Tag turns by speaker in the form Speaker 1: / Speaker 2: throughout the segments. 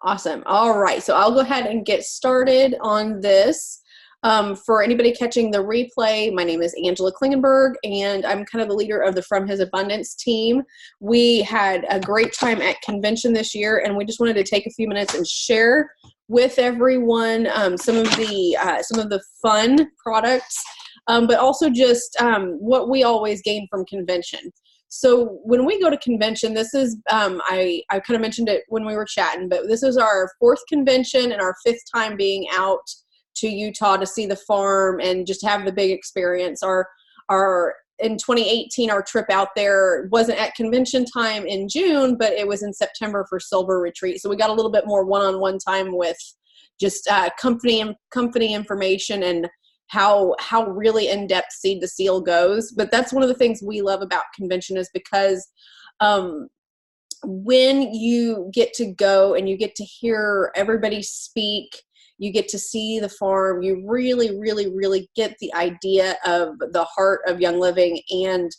Speaker 1: Awesome. All right. So I'll go ahead and get started on this. For anybody catching the replay, my name is Angela Klingenberg, and I'm kind of the leader of the From His Abundance team. We had a great time at convention this year, and we just wanted to take a few minutes and share with everyone some of the fun products, but also just what we always gain from convention. So when we go to convention, this is, I kind of mentioned it when we were chatting, but this is our 4th convention and our 5th time being out to Utah to see the farm and just have the big experience. Our in 2018, our trip out there wasn't at convention time in June, but it was in September for Silver Retreat. So we got a little bit more one-on-one time with just company information and how really in-depth Seed to Seal goes. But that's one of the things we love about convention, is because when you get to go and you get to hear everybody speak, you get to see the farm, you really, really, really get the idea of the heart of Young Living and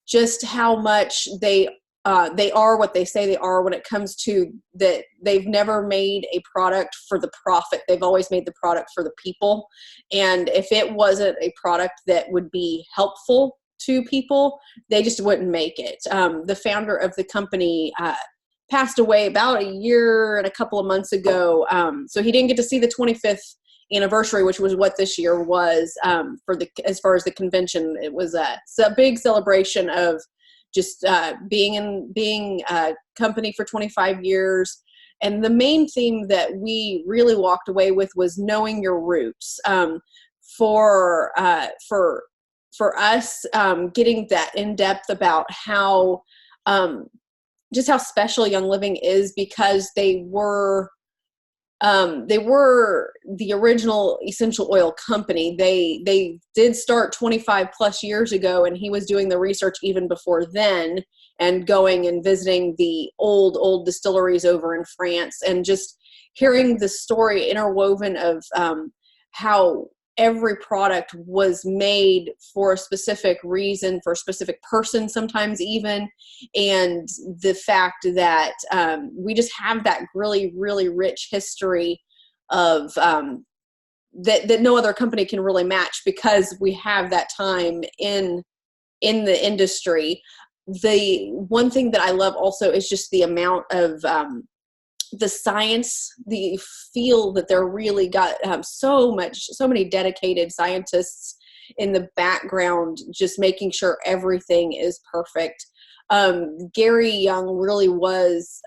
Speaker 1: just how much they are what they say they are when it comes to that. They've never made a product for the profit. They've always made the product for the people. And if it wasn't a product that would be helpful to people, they just wouldn't make it. The founder of the company passed away about a year and a couple of months ago. So he didn't get to see the 25th anniversary, which was what this year was as far as the convention. It was a big celebration of just being a company for 25 years. And the main theme that we really walked away with was knowing your roots. For us, getting that in depth about how just how special Young Living is, because they were the original essential oil company. They did start 25 plus years ago, and he was doing the research even before then and going and visiting the old distilleries over in France, and just hearing the story interwoven of how every product was made for a specific reason, for a specific person, sometimes even. And the fact that we just have that really, really rich history of that no other company can really match, because we have that time in the industry. The one thing that I love also is just the amount of the science, the feel that they're really got so many dedicated scientists in the background, just making sure everything is perfect. Gary Young really was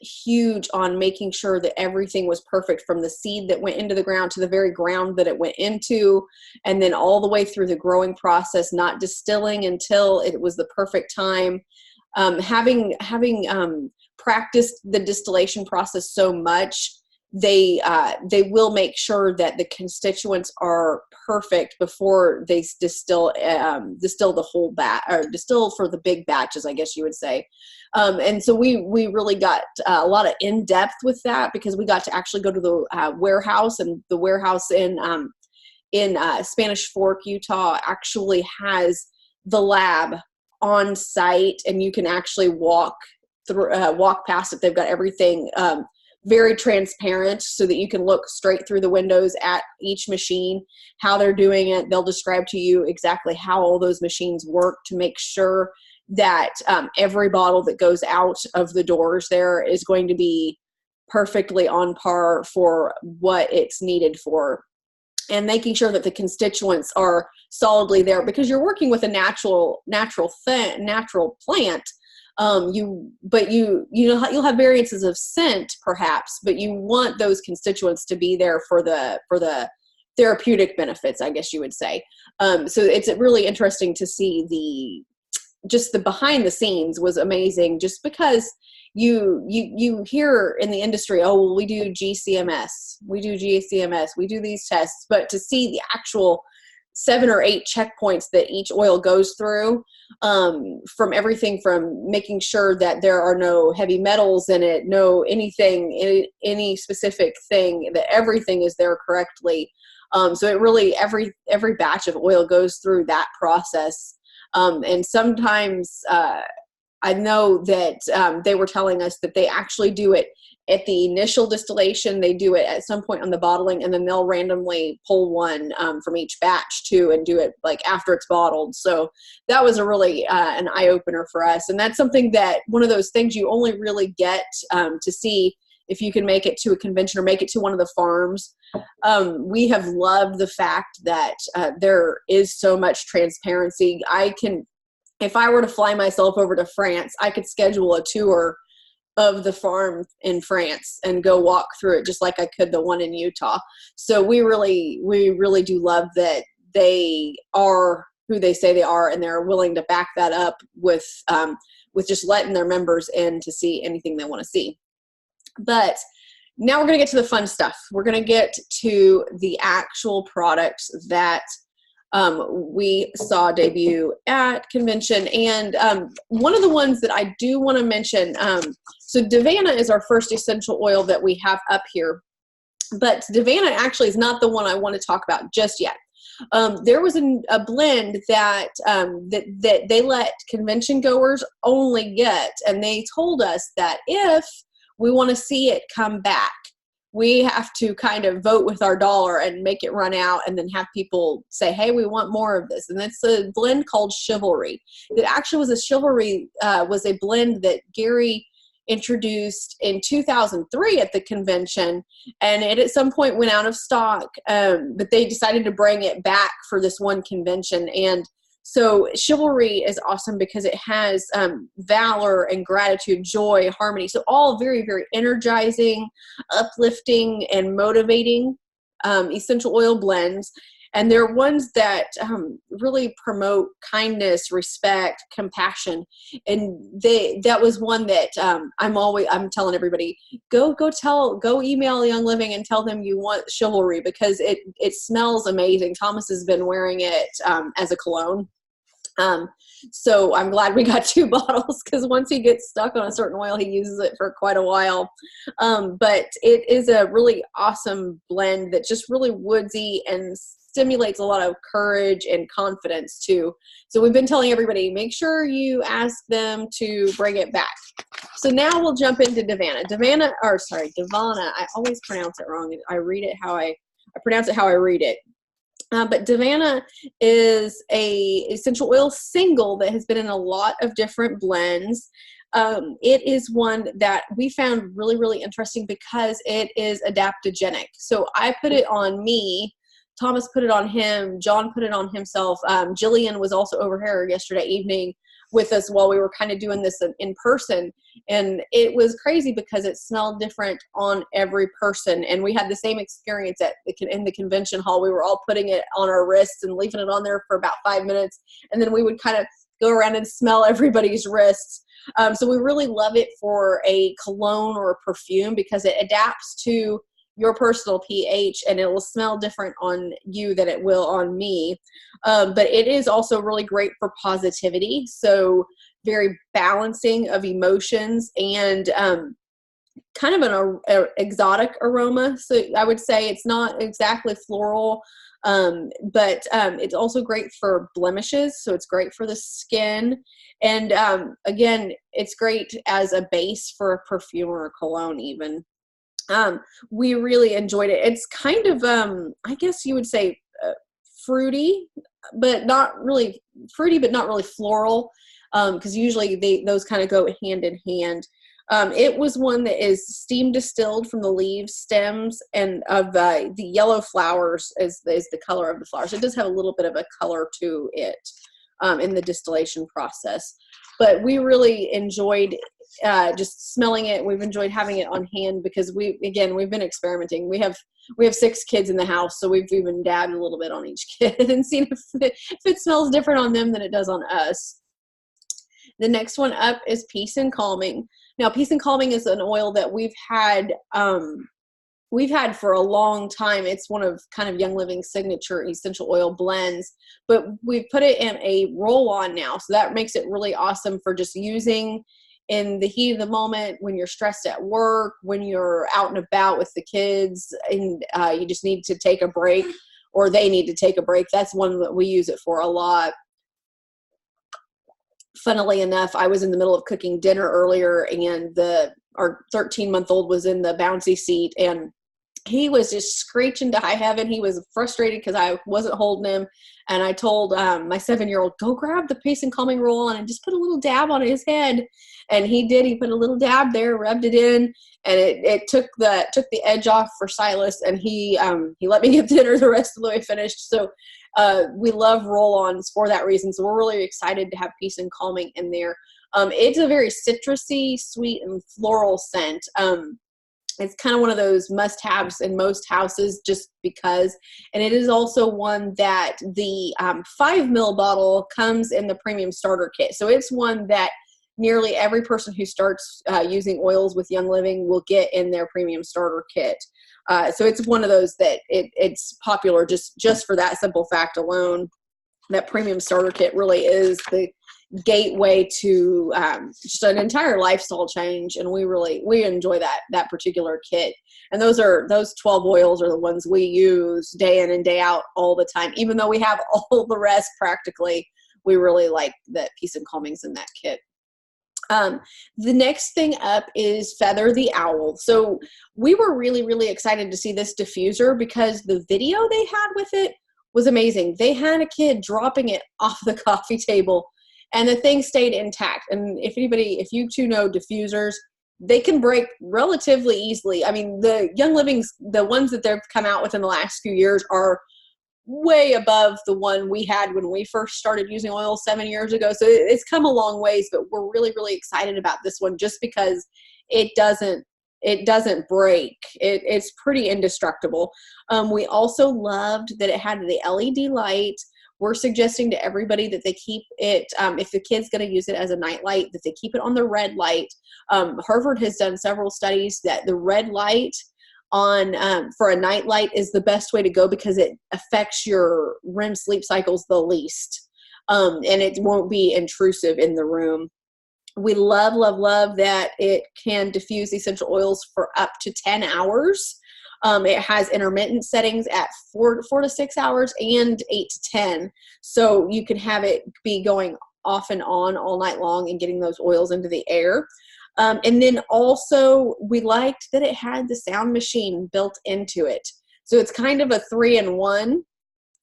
Speaker 1: huge on making sure that everything was perfect, from the seed that went into the ground to the very ground that it went into, and then all the way through the growing process, not distilling until it was the perfect time. Having practiced the distillation process so much, they will make sure that the constituents are perfect before they distill the whole batch, or distill for the big batches, I guess you would say. And so we really got a lot of in depth with that, because we got to actually go to the warehouse, and the warehouse in Spanish Fork, Utah, actually has the lab on site, and you can actually walk past it. They've got everything very transparent, so that you can look straight through the windows at each machine, how they're doing it. They'll describe to you exactly how all those machines work to make sure that every bottle that goes out of the doors there is going to be perfectly on par for what it's needed for, and making sure that the constituents are solidly there, because you're working with a natural plant. You'll have variances of scent perhaps, but you want those constituents to be there for the therapeutic benefits, I guess you would say. So it's really interesting to see the behind the scenes was amazing, just because you hear in the industry, oh, well, we do GCMS, we do these tests, but to see the actual 7 or 8 checkpoints that each oil goes through, from everything from making sure that there are no heavy metals in it, any specific thing, that everything is there correctly. So it really, every batch of oil goes through that process. And sometimes I know that they were telling us that they actually do it at the initial distillation. They do it at some point on the bottling, and then they'll randomly pull one from each batch too, and do it like after it's bottled. So that was a really an eye opener for us. And that's something that, one of those things you only really get to see if you can make it to a convention or make it to one of the farms. We have loved the fact that there is so much transparency. If I were to fly myself over to France, I could schedule a tour of the farm in France and go walk through it just like I could the one in Utah. So we really do love that they are who they say they are, and they're willing to back that up with just letting their members in to see anything they want to see. But now we're going to get to the fun stuff. We're going to get to the actual products that we saw debut at convention. And one of the ones that I do want to mention, so Devana is our first essential oil that we have up here. But Devana actually is not the one I want to talk about just yet. There was a blend that that they let convention goers only get, and they told us that if we want to see it come back, we have to kind of vote with our dollar and make it run out, and then have people say, hey, we want more of this. And it's a blend called Chivalry. It actually was was a blend that Gary introduced in 2003 at the convention, and it at some point went out of stock, but they decided to bring it back for this one convention. And so Chivalry is awesome because it has valor and gratitude, joy, harmony. So all very, very energizing, uplifting, and motivating essential oil blends. And they're ones that really promote kindness, respect, compassion. And that was one that I'm telling everybody, go email Young Living and tell them you want Chivalry, because it smells amazing. Thomas has been wearing it as a cologne. So I'm glad we got 2 bottles, because once he gets stuck on a certain oil, he uses it for quite a while. But it is a really awesome blend that's just really woodsy and stimulates a lot of courage and confidence too. So we've been telling everybody, make sure you ask them to bring it back. So now we'll jump into Devana. Devana. I always pronounce it wrong. I pronounce it how I read it. But Devana is a essential oil single that has been in a lot of different blends. It is one that we found really, really interesting because it is adaptogenic. So I put it on me, Thomas put it on him, John put it on himself. Jillian was also over here yesterday evening with us while we were kind of doing this in person. And it was crazy because it smelled different on every person. And we had the same experience in the convention hall. We were all putting it on our wrists and leaving it on there for about 5 minutes. And then we would kind of go around and smell everybody's wrists. So we really love it for a cologne or a perfume because it adapts to your personal pH, and it will smell different on you than it will on me. But it is also really great for positivity. So very balancing of emotions and kind of an exotic aroma. So I would say it's not exactly floral, but it's also great for blemishes. So it's great for the skin. And again, it's great as a base for a perfume or a cologne even. We really enjoyed it. It's kind of, I guess you would say fruity, but not really floral, because usually those kind of go hand in hand. It was one that is steam distilled from the leaves, stems, and of the yellow flowers is the color of the flowers. It does have a little bit of a color to it in the distillation process. But we really enjoyed just smelling it. We've enjoyed having it on hand because we've been experimenting. We have 6 kids in the house, so we've even dabbed a little bit on each kid and seen if it smells different on them than it does on us. The next one up is Peace and Calming. Now, Peace and Calming is an oil that we've had for a long time. It's one of kind of Young Living's signature essential oil blends, but we've put it in a roll-on now. So that makes it really awesome for just using in the heat of the moment when you're stressed at work, when you're out and about with the kids and you just need to take a break or they need to take a break. That's one that we use it for a lot. Funnily enough, I was in the middle of cooking dinner earlier and the our 13-month-old was in the bouncy seat, and he was just screeching to high heaven. He was frustrated because I wasn't holding him. And I told my 7-year-old, go grab the Pace and Calming roll-on and just put a little dab on his head. And he did. He put a little dab there, rubbed it in, and it took the edge off for Silas. And he let me get dinner the rest of the way finished. So we love roll-ons for that reason. So we're really excited to have Peace and Calming in there. It's a very citrusy, sweet, and floral scent. It's kind of one of those must-haves in most houses just because. And it is also one that the 5 ml bottle comes in the premium starter kit. So it's one that nearly every person who starts using oils with Young Living will get in their premium starter kit. So it's one of those that it's popular just for that simple fact alone. That premium starter kit really is the gateway to just an entire lifestyle change, and we enjoy that particular kit. And those 12 oils are the ones we use day in and day out all the time. Even though we have all the rest practically, we really like that Peace and Calming's in that kit. The next thing up is Feather the Owl. So we were really, really excited to see this diffuser because the video they had with it was amazing. They had a kid dropping it off the coffee table, and the thing stayed intact. And if you two know diffusers, they can break relatively easily. I mean, the Young Livings, the ones that they've come out with in the last few years are way above the one we had when we first started using oil 7 years ago. So it's come a long ways, but we're really, really excited about this one just because it doesn't break. It's pretty indestructible. We also loved that it had the LED light. We're suggesting to everybody that they keep it, if the kid's going to use it as a night light, that they keep it on the red light. Harvard has done several studies that the red light for a night light is the best way to go because it affects your REM sleep cycles the least. And it won't be intrusive in the room. We love, love, love that it can diffuse essential oils for up to 10 hours. It has intermittent settings at 4 to 6 hours and 8 to 10. So you can have it be going off and on all night long and getting those oils into the air. And then also we liked that it had the sound machine built into it. So it's kind of a 3-in-1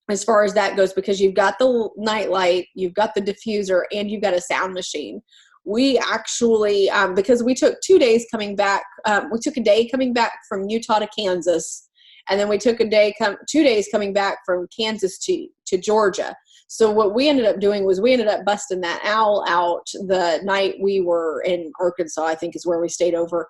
Speaker 1: as far as that goes, because you've got the night light, you've got the diffuser, and you've got a sound machine. We actually, because we took 2 days coming back, we took a day coming back from Utah to Kansas, and then we took 2 days coming back from Kansas to Georgia. So what we ended up doing was we ended up busting that owl out the night we were in Arkansas, I think is where we stayed over.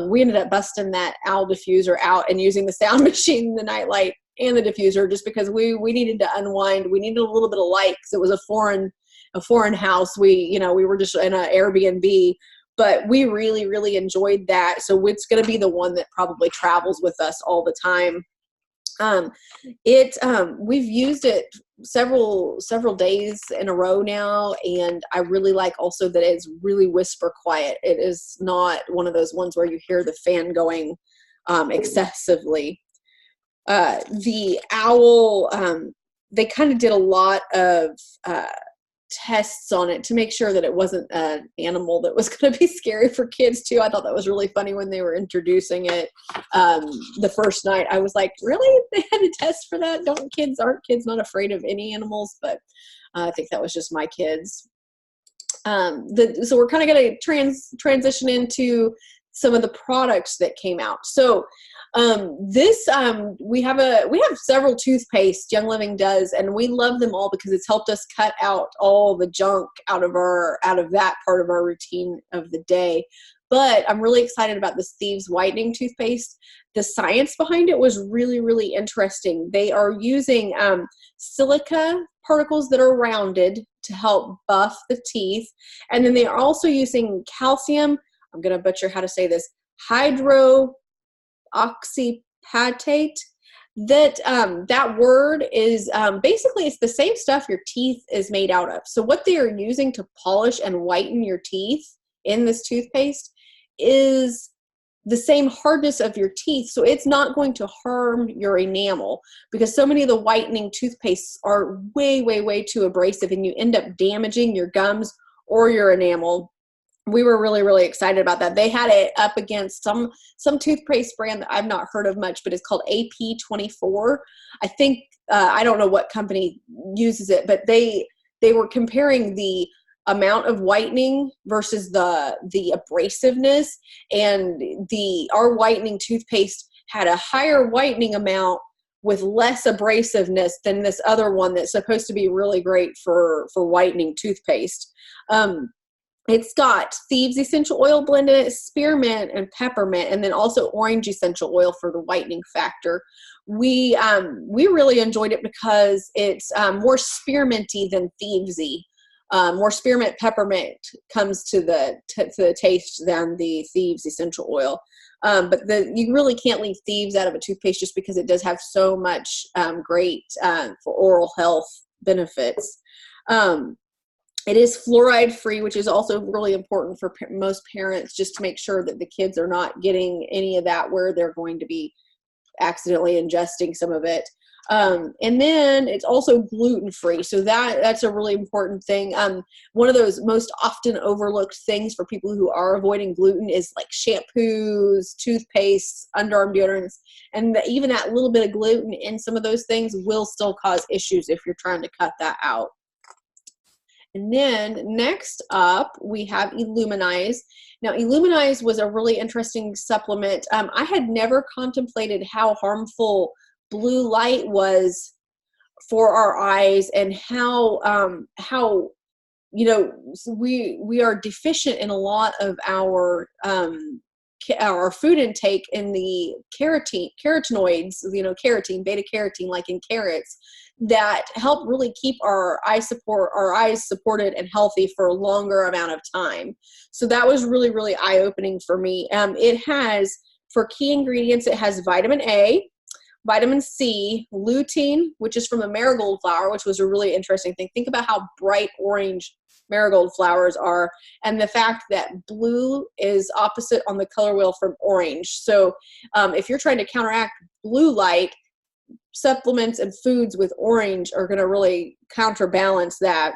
Speaker 1: We ended up busting that Owl Diffuser out and using the sound machine, the night light, and the diffuser just because we needed to unwind. We needed a little bit of light because it was a foreign house. We were just in an Airbnb, but we really, really enjoyed that. So it's going to be the one that probably travels with us all the time. We've used it several days in a row now, and I really like also that it's really whisper quiet. It is not one of those ones where you hear the fan going excessively. The Owl, they kind of did a lot of tests on it to make sure that it wasn't an animal that was going to be scary for kids too. I thought that was really funny when they were introducing it the first night. I was like, really? They had a test for that? Aren't kids not afraid of any animals? But I think that was just my kids. So we're kind of going to transition into some of the products that came out. So we have several toothpaste Young Living does, and we love them all because it's helped us cut out all the junk out of that part of our routine of the day. But I'm really excited about this Thieves Whitening toothpaste. The science behind it was really, really interesting. They are using silica particles that are rounded to help buff the teeth, and then they are also using calcium. I'm going to butcher how to say this. Hydroxypatate. That word is basically it's the same stuff your teeth is made out of. So what they are using to polish and whiten your teeth in this toothpaste is the same hardness of your teeth. So it's not going to harm your enamel, because so many of the whitening toothpastes are way, way, way too abrasive, and you end up damaging your gums or your enamel. we were really, really excited about that. They had it up against some toothpaste brand that I've not heard of much, but it's called AP24. I think, I don't know what company uses it, but they were comparing the amount of whitening versus the abrasiveness, and our whitening toothpaste had a higher whitening amount with less abrasiveness than this other one that's supposed to be really great for whitening toothpaste. It's got Thieves essential oil blended, spearmint and peppermint, and then also orange essential oil for the whitening factor. We really enjoyed it because it's more spearminty than thievesy. More spearmint peppermint comes to the taste than the Thieves essential oil. But you really can't leave Thieves out of a toothpaste just because it does have so much great for oral health benefits. It is fluoride free, which is also really important for most parents, just to make sure that the kids are not getting any of that where they're going to be accidentally ingesting some of it. And then it's also gluten free. So that's a really important thing. One of those most often overlooked things for people who are avoiding gluten is like shampoos, toothpaste, underarm deodorants, and even that little bit of gluten in some of those things will still cause issues if you're trying to cut that out. And then next up, we have Aluminized. Now, Aluminized was a really interesting supplement. I had never contemplated how harmful blue light was for our eyes, and how we are deficient in a lot of our food intake in the carotenoids, carotene, beta carotene, like in carrots, that help really keep our eyes supported and healthy for a longer amount of time. So that was really, really eye-opening for me. It has, for key ingredients, it has vitamin A, vitamin C, lutein, which is from the marigold flower, which was a really interesting thing. Think about how bright orange marigold flowers are, and the fact that blue is opposite on the color wheel from orange. So if you're trying to counteract blue light, supplements and foods with orange are going to really counterbalance that.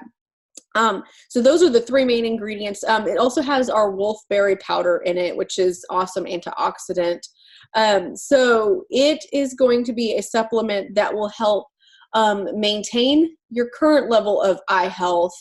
Speaker 1: So those are the three main ingredients. It also has our wolfberry powder in it, which is awesome antioxidant. So it is going to be a supplement that will help maintain your current level of eye health.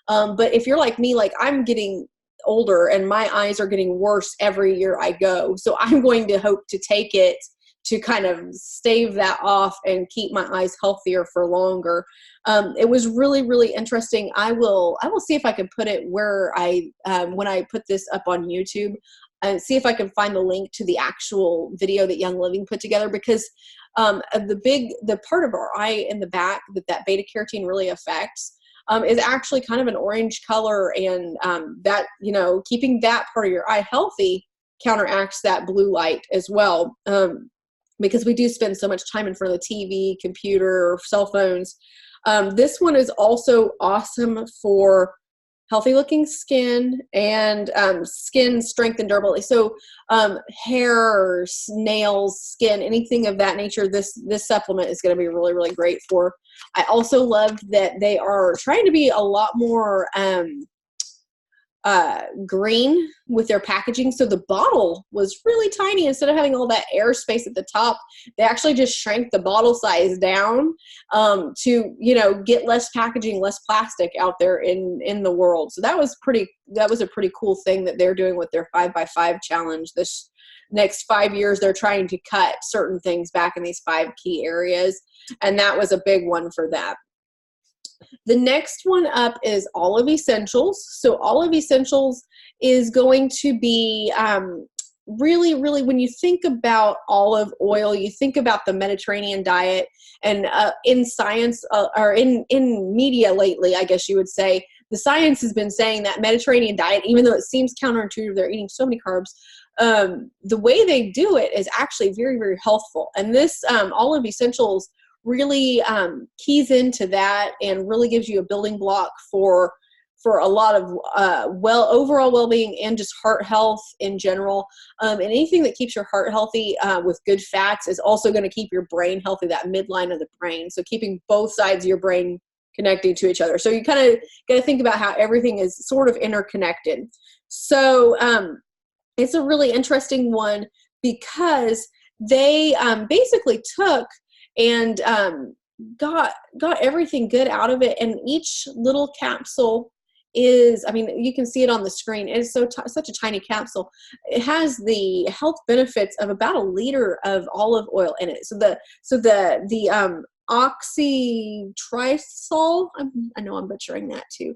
Speaker 1: But if you're like me, like I'm getting older and my eyes are getting worse every year I go. So I'm going to hope to take it to kind of stave that off and keep my eyes healthier for longer. It was really, really interesting. I will see if I can put it where when I put this up on YouTube, and see if I can find the link to the actual video that Young Living put together, because the part of our eye in the back that beta carotene really affects is actually kind of an orange color, and that, keeping that part of your eye healthy counteracts that blue light as well. Because we do spend so much time in front of the TV, computer, cell phones. This one is also awesome for healthy looking skin and skin strength and durability. So hair, nails, skin, anything of that nature, this supplement is going to be really, really great for. I also love that they are trying to be a lot more green with their packaging. So the bottle was really tiny. Instead of having all that airspace at the top, they actually just shrank the bottle size down to, get less packaging, less plastic out there in the world. So that was a pretty cool thing that they're doing with their 5x5 challenge. This next 5 years, they're trying to cut certain things back in these 5 key areas. And that was a big one for that. The next one up is Olive Essentials. So Olive Essentials is going to be really, really, when you think about olive oil, you think about the Mediterranean diet, and in science or in media lately, I guess you would say, the science has been saying that Mediterranean diet, even though it seems counterintuitive, they're eating so many carbs, the way they do it is actually very, very healthful. And this Olive Essentials really keys into that and really gives you a building block for a lot of overall well-being and just heart health in general. And anything that keeps your heart healthy with good fats is also going to keep your brain healthy, that midline of the brain. So keeping both sides of your brain connected to each other. So you kind of got to think about how everything is sort of interconnected. So it's a really interesting one because they basically took and got everything good out of it, and each little capsule is, I mean, you can see it on the screen. It is such a tiny capsule. It has the health benefits of about 1 liter of olive oil in it. So the oxytrisol, I know I'm butchering that too,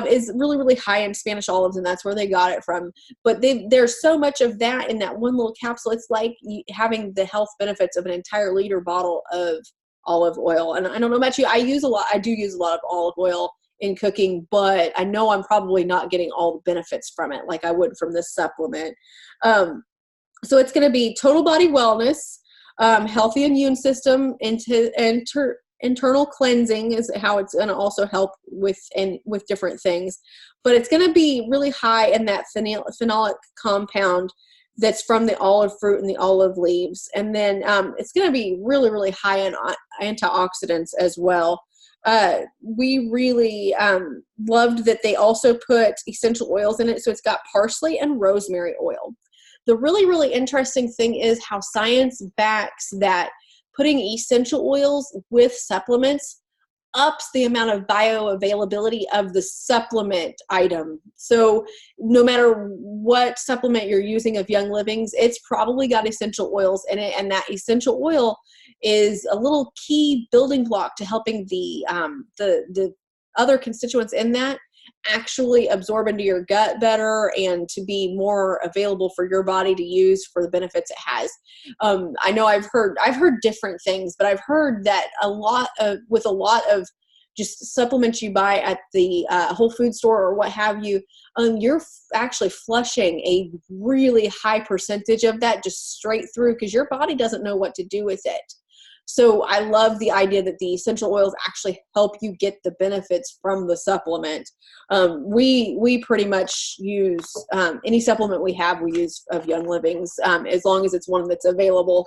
Speaker 1: is really, really high in Spanish olives, and that's where they got it from. But there's so much of that in that one little capsule. It's like having the health benefits of an entire liter bottle of olive oil. And I don't know about you, I do use a lot of olive oil in cooking, but I know I'm probably not getting all the benefits from it like I would from this supplement. So it's going to be total body wellness, healthy immune system, internal cleansing is how it's going to also help with different things. But it's going to be really high in that phenolic compound that's from the olive fruit and the olive leaves. And then it's going to be really, really high in antioxidants as well. We really loved that they also put essential oils in it. So it's got parsley and rosemary oil. The really, really interesting thing is how science backs that putting essential oils with supplements ups the amount of bioavailability of the supplement item. So no matter what supplement you're using of Young Living's, it's probably got essential oils in it, and that essential oil is a little key building block to helping the other constituents in that actually absorb into your gut better and to be more available for your body to use for the benefits it has. I know I've heard different things, but I've heard that with a lot of just supplements you buy at the Whole Food store or what have you, you're actually flushing a really high percentage of that just straight through because your body doesn't know what to do with it. So I love the idea that the essential oils actually help you get the benefits from the supplement. We pretty much use any supplement we use of Young Living's, as long as it's one that's available,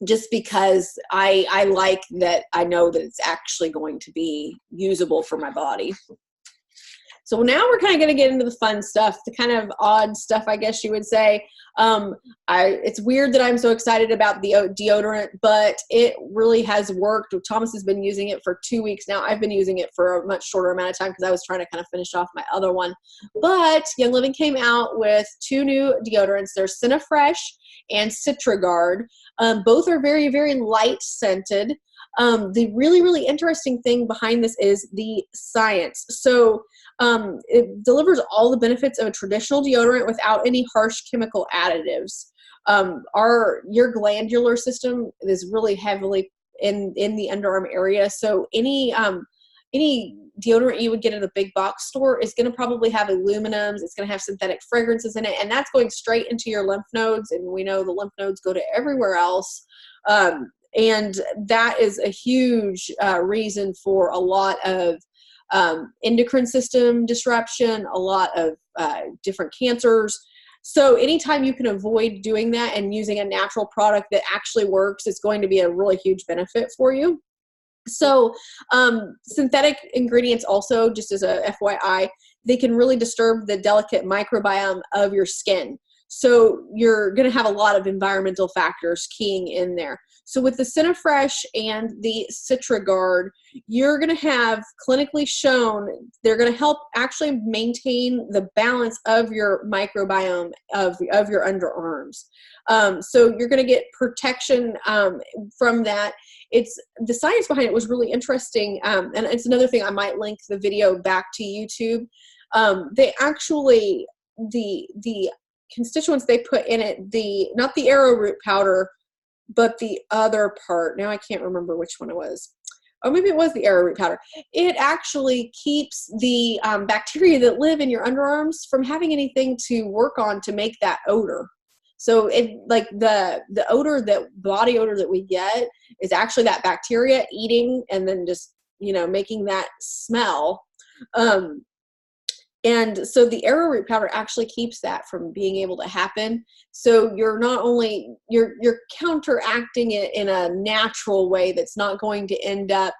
Speaker 1: just because I like that I know that it's actually going to be usable for my body. So now we're kind of going to get into the fun stuff, the kind of odd stuff, I guess you would say. It's weird that I'm so excited about the deodorant, but it really has worked. Thomas has been using it for 2 weeks now. I've been using it for a much shorter amount of time because I was trying to kind of finish off my other one. But Young Living came out with 2 new deodorants. There's Cinefresh and CitraGuard. Both are very, very light scented. The really, really interesting thing behind this is the science. So it delivers all the benefits of a traditional deodorant without any harsh chemical additives. Your glandular system is really heavily in the underarm area. So any deodorant you would get at a big box store is going to probably have aluminums. It's going to have synthetic fragrances in it, and that's going straight into your lymph nodes. And we know the lymph nodes go to everywhere else. And that is a huge reason for a lot of endocrine system disruption, a lot of different cancers. So anytime you can avoid doing that and using a natural product that actually works, it's going to be a really huge benefit for you. So synthetic ingredients also, just as a FYI, they can really disturb the delicate microbiome of your skin. So you're going to have a lot of environmental factors keying in there. So with the Cinefresh and the CitraGuard, you're going to have clinically shown they're going to help actually maintain the balance of your microbiome of your underarms. So you're going to get protection from that. The science behind it was really interesting, and it's another thing. I might link the video back to YouTube. They actually the constituents they put in it, not the arrowroot powder, but the other part. Now I can't remember which one it was. Oh, maybe it was the arrowroot powder. It actually keeps the bacteria that live in your underarms from having anything to work on to make that odor. So it, like the odor, body odor that we get is actually that bacteria eating and then just, making that smell. And so the arrowroot powder actually keeps that from being able to happen. So you're not only, you're counteracting it in a natural way that's not going to end up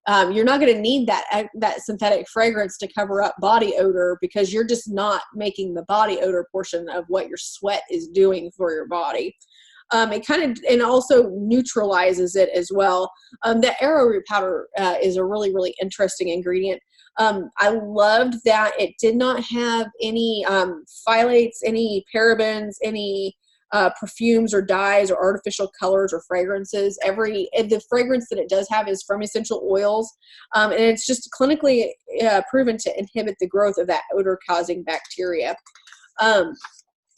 Speaker 1: You're not going to need that synthetic fragrance to cover up body odor, because you're just not making the body odor portion of what your sweat is doing for your body. It kind of, and also neutralizes it as well. The arrowroot powder is a really, really interesting ingredient. I loved that it did not have any phthalates, any parabens, any perfumes or dyes or artificial colors or fragrances. The fragrance that it does have is from essential oils, and it's just clinically proven to inhibit the growth of that odor-causing bacteria.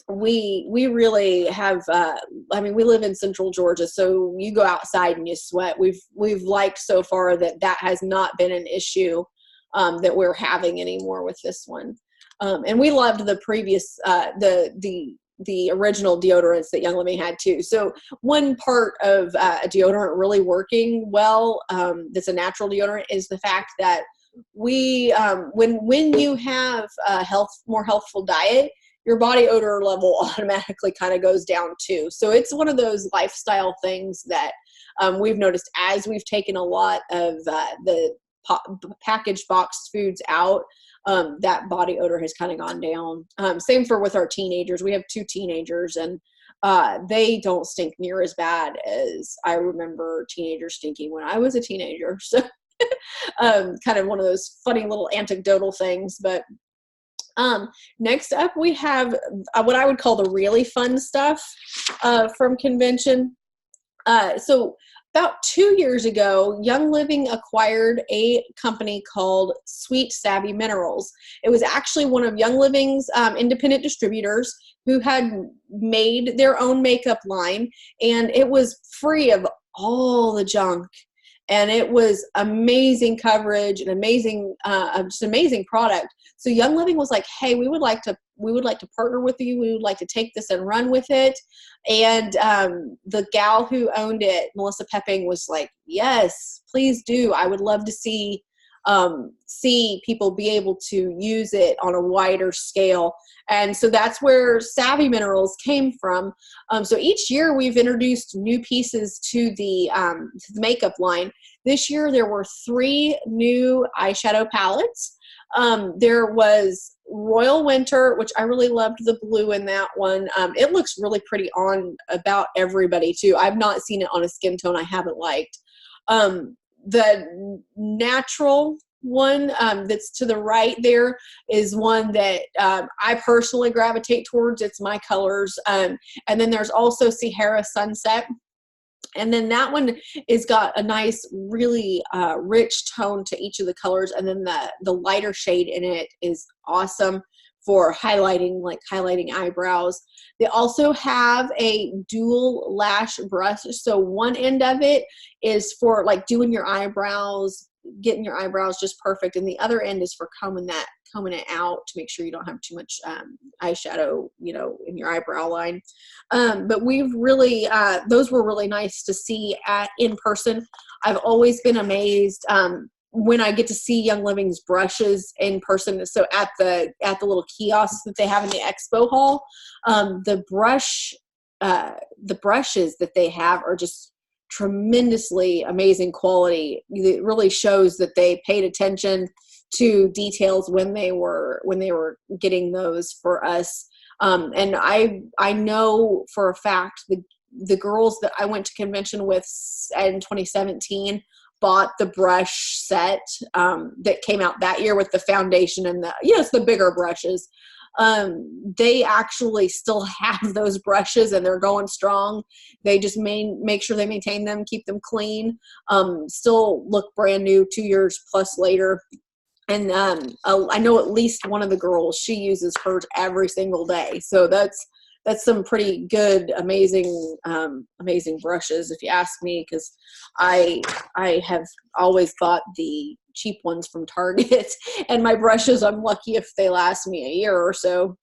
Speaker 1: We really have, I mean, we live in central Georgia, so you go outside and you sweat. We've liked so far that has not been an issue that we're having anymore with this one. And we loved the previous, the original deodorants that Young Living had too. So one part of a deodorant really working well, that's a natural deodorant, is the fact that we, when you have a more healthful diet, your body odor level automatically kind of goes down too. So it's one of those lifestyle things that we've noticed as we've taken a lot of the packaged boxed foods out, that body odor has kind of gone down. Same with our teenagers. We have 2 teenagers, and they don't stink near as bad as I remember teenagers stinking when I was a teenager. So kind of one of those funny little anecdotal things. But next up, we have what I would call the really fun stuff from convention. So about 2 years ago, Young Living acquired a company called Sweet Savvy Minerals. It was actually one of Young Living's independent distributors who had made their own makeup line, and it was free of all the junk. And it was amazing coverage and just amazing product. So Young Living was like, hey, we would like to partner with you. We would like to take this and run with it. And the gal who owned it, Melissa Pepping, was like, yes, please do. I would love to see people be able to use it on a wider scale. And so that's where Savvy Minerals came from. So each year we've introduced new pieces to the makeup line. This year there were 3 new eyeshadow palettes. There was Royal Winter, which I really loved the blue in that one. It looks really pretty on about everybody too. I've not seen it on a skin tone I haven't liked. The natural one that's to the right there is one that I personally gravitate towards. It's my colors. And then there's also Sahara Sunset. And then that one is got a nice, really rich tone to each of the colors. And then the lighter shade in it is awesome for highlighting eyebrows. They also have a dual lash brush. So one end of it is for like doing your eyebrows, getting your eyebrows just perfect. And the other end is for combing it out to make sure you don't have too much eyeshadow, in your eyebrow line. But we've really, those were really nice to see in person. I've always been amazed when I get to see Young Living's brushes in person. So at the little kiosks that they have in the expo hall, the brushes that they have are just tremendously amazing quality. It really shows that they paid attention to details when they were getting those for us. And I know for a fact the girls that I went to convention with in 2017 bought the brush set that came out that year with the foundation and it's the bigger brushes. They actually still have those brushes and they're going strong. They just make sure they maintain them, keep them clean, still look brand new 2 years plus later. And I know at least one of the girls, she uses hers every single day. So that's some pretty good, amazing brushes, if you ask me, because I have always bought the cheap ones from Target, and my brushes, I'm lucky if they last me a year or so.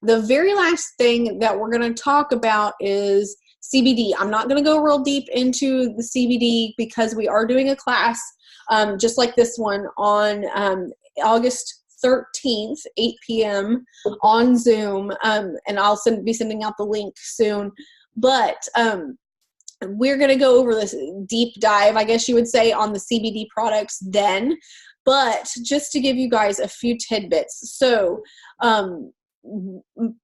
Speaker 1: The very last thing that we're going to talk about is CBD. I'm not going to go real deep into the CBD because we are doing a class just like this one on August 13th, 8 p.m. on Zoom, and I'll be sending out the link soon. But we're going to go over this deep dive, I guess you would say, on the CBD products then. But just to give you guys a few tidbits. So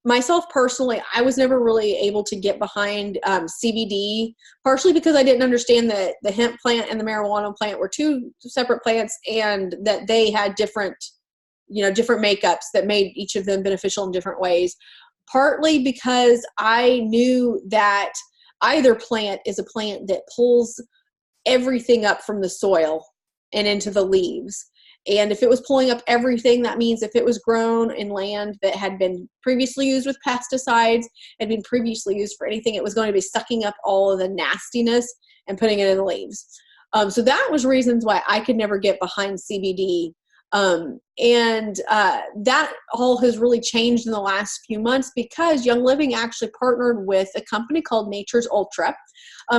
Speaker 1: myself personally, I was never really able to get behind CBD, partially because I didn't understand that the hemp plant and the marijuana plant were two separate plants, and that they had different, different makeups that made each of them beneficial in different ways. Partly because I knew that either plant is a plant that pulls everything up from the soil and into the leaves. And if it was pulling up everything, that means if it was grown in land that had been previously used with pesticides, had been previously used for anything, it was going to be sucking up all of the nastiness and putting it in the leaves. So that was reasons why I could never get behind CBD. That all has really changed in the last few months, because Young Living actually partnered with a company called Nature's Ultra.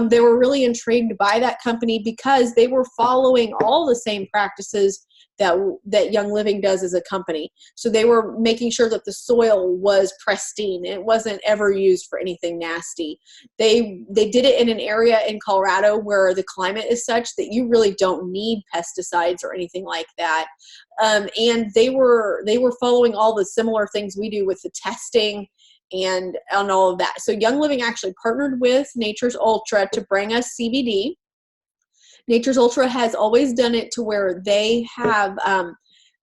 Speaker 1: They were really intrigued by that company because they were following all the same practices that Young Living does as a company. So they were making sure that the soil was pristine. It wasn't ever used for anything nasty. They did it in an area in Colorado where the climate is such that you really don't need pesticides or anything like that. And they were following all the similar things we do with the testing and all of that. So Young Living actually partnered with Nature's Ultra to bring us CBD. Nature's Ultra has always done it to where they have a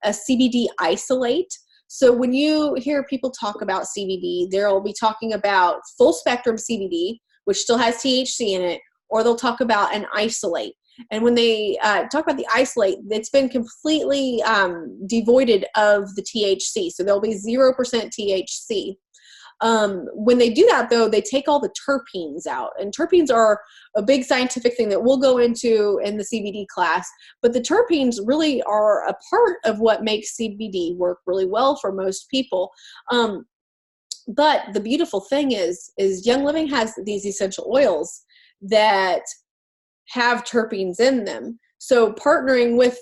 Speaker 1: CBD isolate. So when you hear people talk about CBD, they'll be talking about full spectrum CBD, which still has THC in it, or they'll talk about an isolate. And when they talk about the isolate, it's been completely devoided of the THC. So there'll be 0% THC. When they do that, though, they take all the terpenes out. And terpenes are a big scientific thing that we'll go into in the CBD class. But the terpenes really are a part of what makes CBD work really well for most people. But the beautiful thing is Young Living has these essential oils that have terpenes in them. So partnering with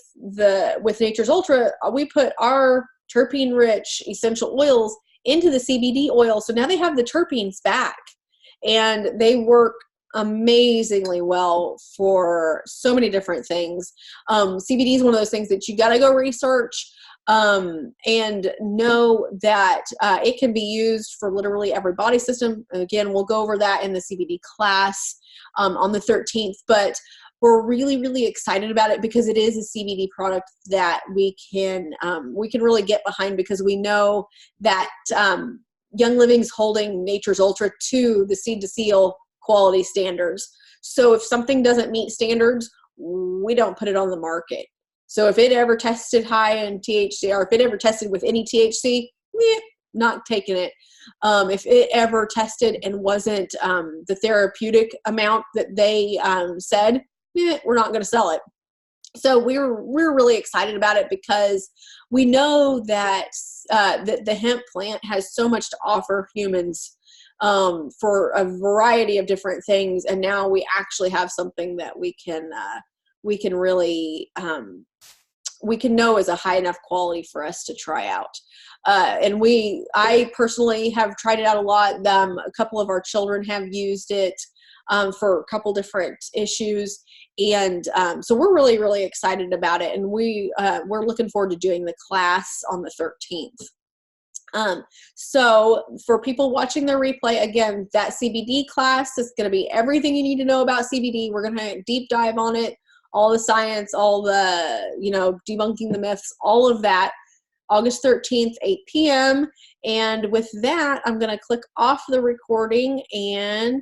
Speaker 1: Nature's Ultra, we put our terpene-rich essential oils into the CBD oil. So now they have the terpenes back, and they work amazingly well for so many different things. CBD is one of those things that you got to go research and know that it can be used for literally every body system. And again, we'll go over that in the CBD class on the 13th, but we're really, really excited about it because it is a CBD product that we can really get behind, because we know that Young Living's holding Nature's Ultra to the seed to seal quality standards. So if something doesn't meet standards, we don't put it on the market. So if it ever tested high in THC, or if it ever tested with any THC, not taking it. If it ever tested and wasn't the therapeutic amount that they said, we're not going to sell it. So we're really excited about it, because we know that the hemp plant has so much to offer humans for a variety of different things, and now we actually have something that we can really we can know is a high enough quality for us to try out. And I personally have tried it out a lot. A couple of our children have used it for a couple different issues. And so we're really, really excited about it. And we're looking forward to doing the class on the 13th. So for people watching the replay, again, that CBD class is going to be everything you need to know about CBD. We're going to deep dive on it, all the science, all the, debunking the myths, all of that, August 13th, 8 p.m. And with that, I'm going to click off the recording, and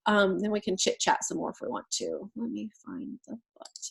Speaker 1: then we can chit chat some more if we want to. Let me find the button.